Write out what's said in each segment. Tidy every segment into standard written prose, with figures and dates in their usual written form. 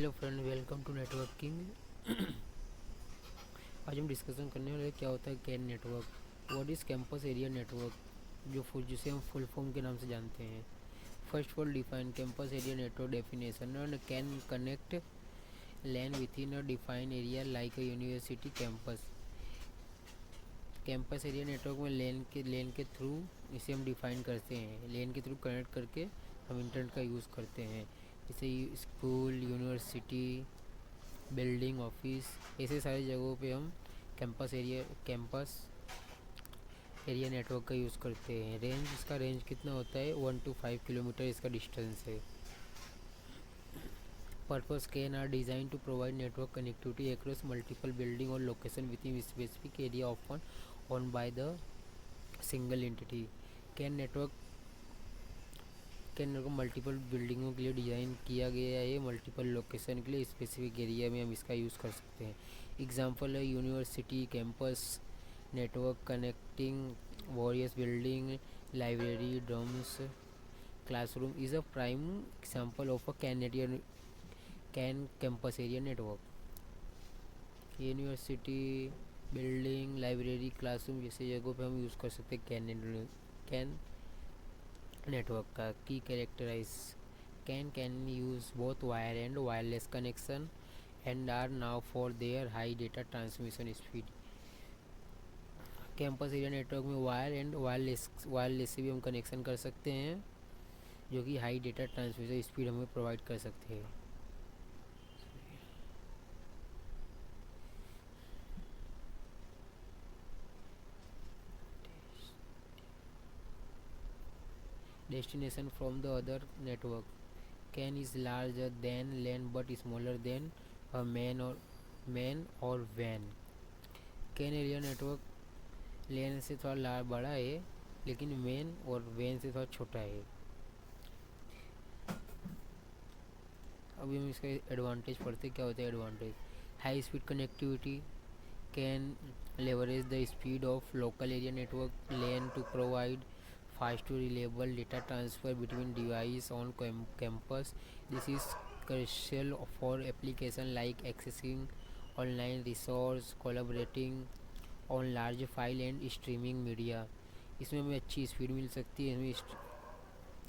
Hello friend, welcome to networking. आज हम discussion करने वाले क्या होता है CAN network. What is campus area network, जिसे हम फुल फॉर्म के नाम से जानते हैं। First of all define campus area network definition and CAN connect LAN within a define area like a university campus. Campus area network में LAN के through इसे हम डिफाइन करते हैं। लेन के थ्रू कनेक्ट करके हम इंटरनेट का यूज़ करते हैं, जैसे स्कूल, यूनिवर्सिटी, बिल्डिंग, ऑफिस, ऐसे सारी जगहों पे हम कैंपस एरिया नेटवर्क का यूज़ करते हैं। इसका रेंज कितना होता है? 1 to 5 किलोमीटर इसका डिस्टेंस है। Purpose CAN are design to provide network connectivity across multiple building और location within specific area often own by the single entity. CAN network CAN network multiple बिल्डिंगों के लिए design किया गया है। Multiple location के लिए स्पेसिफिक एरिया में हम इसका यूज़ कर सकते हैं। एग्जांपल है university campus network connecting various building, library, dorms, classroom is a prime example of a can campus area network। University, building, library, classroom जैसे जगहों पे हम यूज़ कर सकते हैं कैन नेटवर्क का। Key characterise CAN use both wire and wireless connection and are now for their high data transmission speed. Campus area network में wire and wireless से भी हम कनेक्शन कर सकते हैं, जो कि हाई डेटा ट्रांसमिशन स्पीड हमें प्रोवाइड कर सकते हैं। Destination from the other network can is larger than LAN but smaller than a man or WAN। Can area network LAN से थोड़ा बड़ा है, लेकिन मैन और WAN से थोड़ा छोटा है। अभी हम इसका एडवांटेज पढ़ते क्या होता है। Advantage high speed connectivity can leverage the speed of local area network LAN to provide fast to reliable data transfer between devices on campus. This is crucial for applications like accessing online resource, collaborating on large file and streaming media। इसमें हमें अच्छी speed मिल सकती है। हमें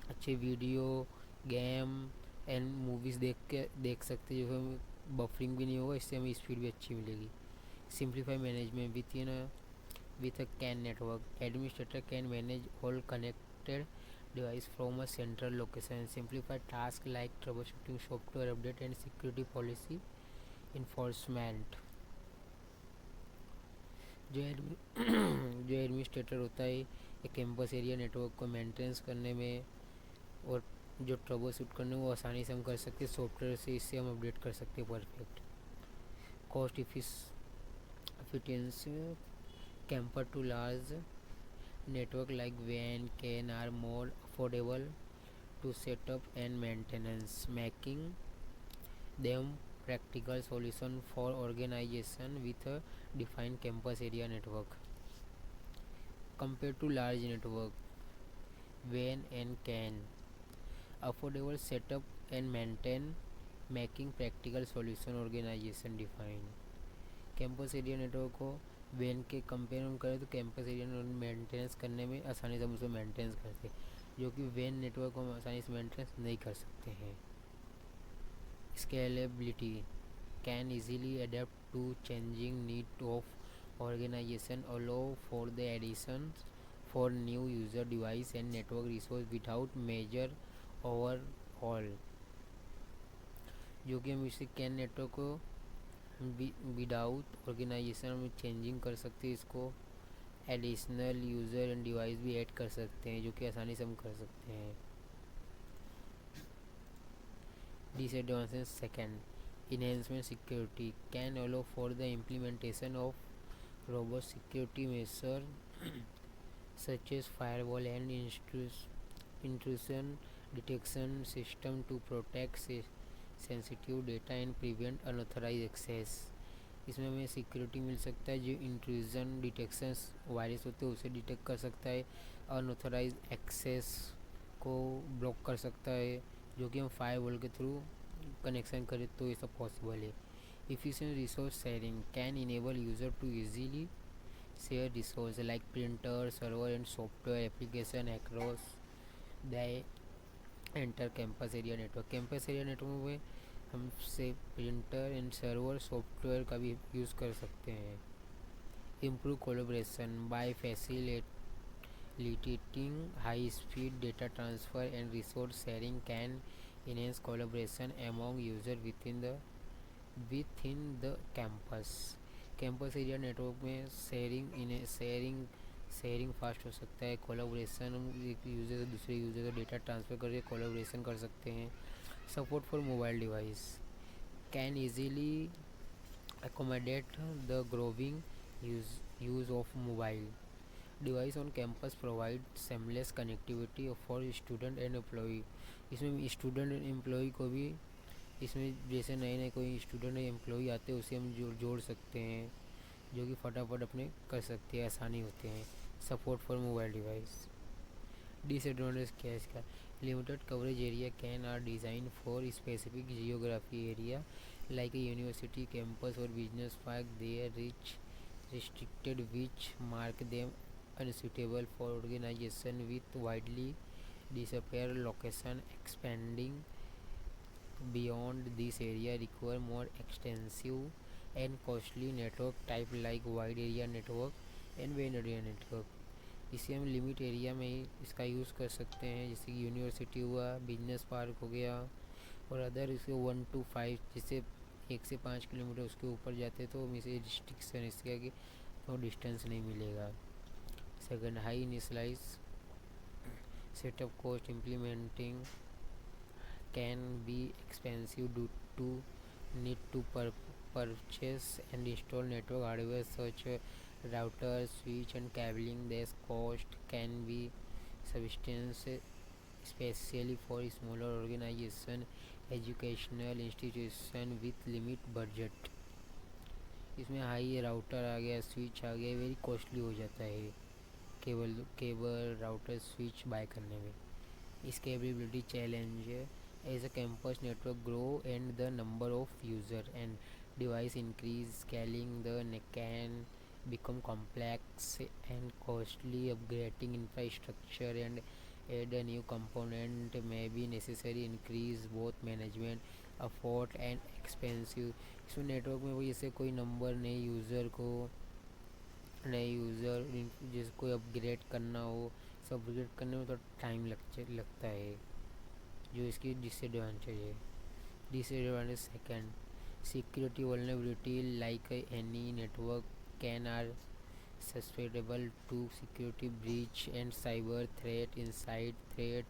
अच्छे video, game and movies देख सकते हैं, जो हमें बफरिंग भी नहीं होगा, इससे हमें स्पीड भी अच्छी मिलेगी। Simplify management with a CAN network, administrator can manage all connected device from a central location, simplify tasks like troubleshooting, software update and security policy enforcement। जो जो एडमिनिस्ट्रेटर होता है एक कैंपस एरिया नेटवर्क को maintenance करने में और जो ट्रबल शूट करने में वो आसानी से हम कर सकते हैं। सॉफ्टवेयर से इससे हम अपडेट कर सकते हैं perfect. Cost efficiency compared to large network like WAN CAN are more affordable to set up and maintenance, making them practical solution for organization with a defined campus area network। Compared to large network, WAN and CAN affordable setup and maintain, making practical solution organization defined। Campus area network को van के compare हम करें तो campus area network maintenance करने में आसानी से हम उसको मेंटेनेंस करते हैं, जो कि वैन नेटवर्क को हम आसानी से मेंटेनेंस नहीं कर सकते हैं। Scalability CAN easily adapt to changing need of organisation, allow for the addition for new user device and network resource without major overhaul. जो कि हम इसे कैन नेटवर्क को विदाउट ऑर्गेनाइजेशन में चेंजिंग कर सकते हैं, इसको एडिशनल यूज़र एंड डिवाइस भी ऐड कर सकते हैं, जो कि आसानी से हम कर सकते हैं। Disadvantage second enhancement security CAN allow for the implementation of robust security measure such as firewall and intrusion detection system to protect sensitive data and prevent unauthorised access. इसमें हमें सिक्योरिटी मिल सकता है, जो इंट्रूजन डिटेक्शन वायरस होते हैं उसे detect कर सकता है, अनऑथराइज एक्सेस को ब्लॉक कर सकता है, जो कि हम फायरवॉल के थ्रू कनेक्शन करें तो ये सब पॉसिबल है. Efficient resource sharing can enable user to easily share resources like printer, server and software application across the enter campus area network. Campus area network में हम से प्रिंटर एंड सर्वर सॉफ्टवेयर का भी यूज़ कर सकते हैं. Improve collaboration by facilitating high speed data transfer and resource sharing can enhance collaboration among users within the campus. Campus area network में sharing fast हो सकता है. कोलाब्रेशन एक यूज़र से दूसरे यूज़र को डेटा ट्रांसफ़र करके कोलाब्रेशन कर सकते हैं. Support for mobile device can easily accommodate the growing use of mobile device on campus provide seamless connectivity for student and employee. इसमें स्टूडेंट एंड एम्प्लॉय को भी इसमें जैसे नए नए कोई स्टूडेंट या एम्प्लॉय आते हैं उसे हम जोड़ सकते हैं जो कि फटाफट अपने कर सकते हैं, आसानी होते हैं. Support for mobile device. Disadvantage क्या है इसका? Limited coverage area CAN are design for specific geography area like a university campus or business park. They are restricted which mark them unsuitable for organization with widely dispersed location. Expanding beyond this area require more extensive and costly network type like wide area network and when area network. इसे हम limit area में ही इसका use कर सकते हैं, जैसे कि university हुआ, बिजनेस पार्क हो गया और अदर इसके 1 to 5 जैसे 1 से 5 किलोमीटर उसके ऊपर जाते तो हम इसे रिस्ट्रिक्शन इसका कि तो डिस्टेंस नहीं मिलेगा. Second, high initialise setup cost implementing CAN be expensive due to need to purchase and install network hardware such routers, switch and cabling. This cost can be substantial especially for smaller organization, educational institution with limit budget. इसमें high router आ गया, switch आ गया, very costly हो जाता है cable router switch buy करने में. Scalability challenge as a campus network grow and the number of user and device increase, scaling the CAN become complex and costly. Upgrading infrastructure and add a new component may be necessary, increase both management effort and expensive. इसमें network में वही जैसे कोई number नए user जिसको upgrade करना हो, सब अपग्रेड करने में थोड़ा टाइम लगता है, जो इसकी डिसएडवांटेज है. Disadvantage second, security vulnerability like any network can are susceptible to security breach and cyber threat. Inside threat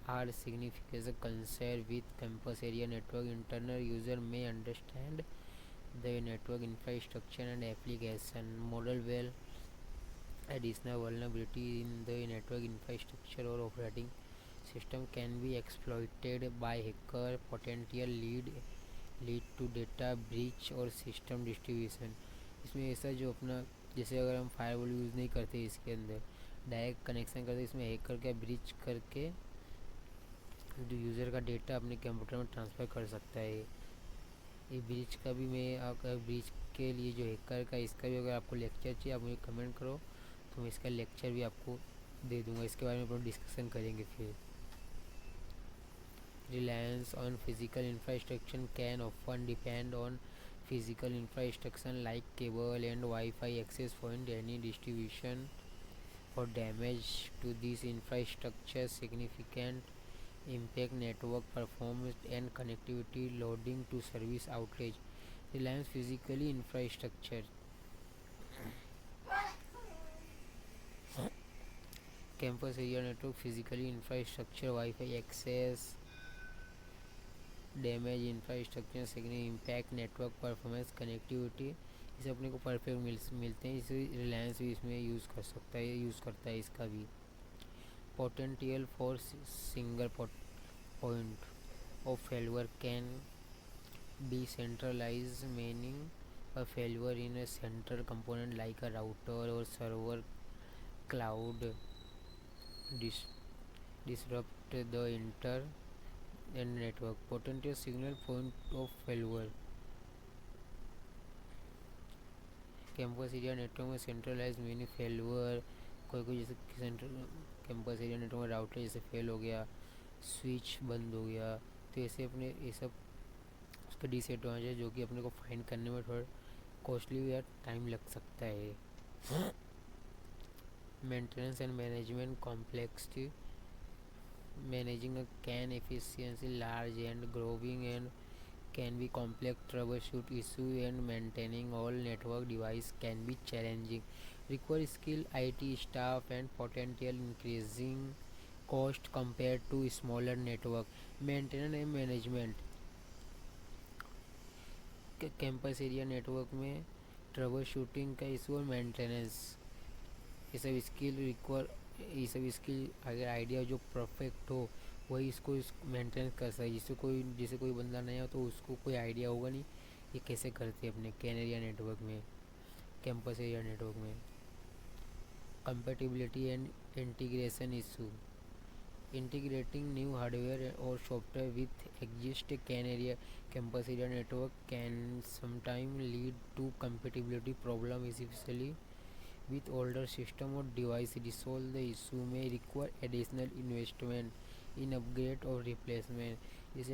are significant concern with campus area network. Internal user may understand the network infrastructure and application model well. Additional vulnerability in the network infrastructure or operating system can be exploited by hacker. Potential lead to data breach or system distribution. इसमें ऐसा जो अपना जैसे अगर हम firewall use नहीं करते इसके अंदर डायरेक्ट कनेक्शन करते, इसमें हैकर का ब्रीच करके जो यूज़र का डेटा अपने कंप्यूटर में ट्रांसफ़र कर सकता है. ये ब्रीच का भी मैं अगर ब्रीच के लिए जो हैकर का इसका भी अगर आपको लेक्चर चाहिए आप मुझे कमेंट करो तो मैं इसका लेक्चर भी आपको दे दूँगा. इसके बारे में अपन डिस्कशन करेंगे फिर. Reliance on physical infrastructure can often depend on physical infrastructure like cable and Wi-Fi access point. Any distribution or damage to this infrastructure significant impact network performance and connectivity, loading to service outage. Reliance physically infrastructure campus area network physically infrastructure Wi-Fi access damage infrastructure significant impact network performance connectivity. इसे अपने को perfect मिलते हैं. इसे रिलायंस भी इसमें use करता है इसका भी. Potential for single point of failure CAN be centralise, meaning a failure in a central component like a router or server cloud disrupt the and network. Potential signal point of failure. Campus area network में centralise many फेलवर, कोई कोई जैसे central campus area network में router जैसे fail हो गया, switch बंद हो गया, तो ऐसे अपने ये सब उसका डिसएडवांटेज है जो कि अपने को फाइंड करने में थोड़ा कॉस्टली या टाइम लग सकता है. Maintenance and management complexity. Managing a CAN efficiency large and growing and can be complex. Troubleshoot issue and maintaining all network device can be challenging. Require skilled IT staff and potential increasing cost compared to smaller network. Maintenance and management. Campus area network में trouble shooting का issue और maintenance, ये सब skill require, ये सब skill अगर idea जो perfect हो वही इसको मेंटेन कर सके. जिसे कोई बंदा नहीं हो तो उसको कोई आइडिया होगा नहीं ये कैसे करते हैं अपने कैन एरिया नेटवर्क में, कैंपस एरिया नेटवर्क में. Compatibility and integration issue. Integrating new hardware or software with existing campus area network can sometimes lead to compatibility problems, especially with older system or device. Resolve the issue may require additional investment in upgrade or replacement.